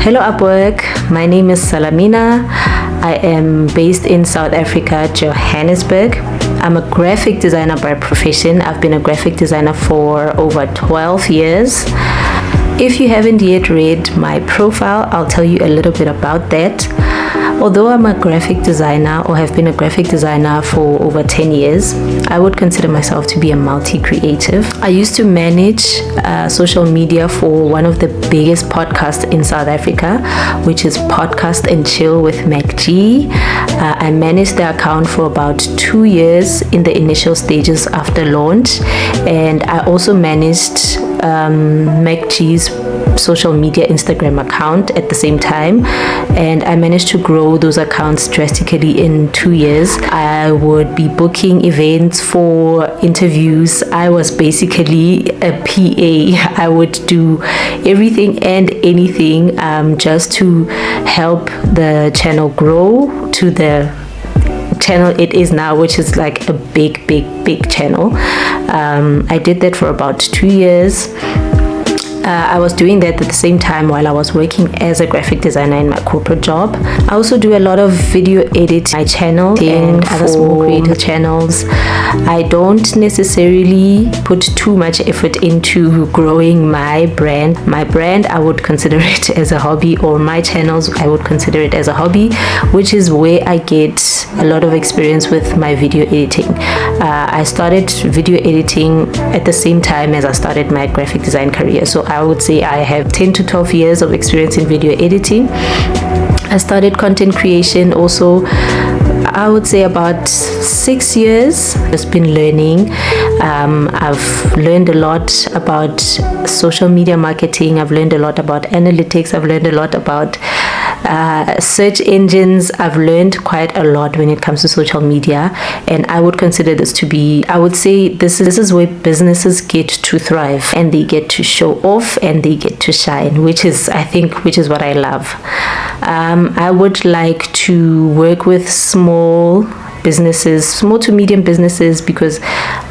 Hello Upwork, my name is Salamina. I am based in South Africa, Johannesburg. I'm a graphic designer by profession. I've been a graphic designer for over 12 years. If you haven't yet read my profile, I'll tell you a little bit about that. Although I'm a graphic designer or have been a graphic designer for over 10 years, I would consider myself to be a multi-creative. I used to manage social media for one of the biggest podcasts in South Africa, which is Podcast and Chill with Mac G. I managed the account for about 2 years in the initial stages after launch, and I also managed Mac G's social media Instagram account at the same time, and I managed to grow those accounts drastically in 2 years. I would be booking events for interviews. I was basically a PA. I would do everything and anything just to help the channel grow to the channel it is now, which is like a big channel. I did that for about 2 years. I was doing that at the same time while I was working as a graphic designer in my corporate job. I also do a lot of video editing, my channel and other small creator channels. I don't necessarily put too much effort into growing my brand. My brand, I would consider it as a hobby, or my channels, I would consider it as a hobby, which is where I get a lot of experience with my video editing. I started video editing at the same time as I started my graphic design career. So I would say I have 10 to 12 years of experience in video editing. I started content creation also, I would say about 6 years. Just been learning. I've learned a lot about social media marketing. I've learned a lot about analytics. I've learned a lot about search engines. I've learned quite a lot when it comes to social media, and I would consider this to be, I would say this is where businesses get to thrive, and they get to show off and they get to shine, which is what I love. I would like to work with small to medium businesses, because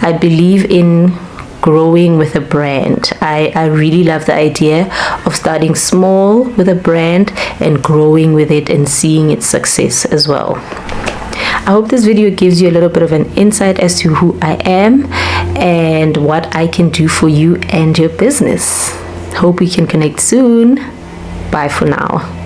I believe in growing with a brand. I really love the idea of starting small with a brand and growing with it and seeing its success as well. I hope this video gives you a little bit of an insight as to who I am and what I can do for you and your business. Hope we can connect soon. Bye for now.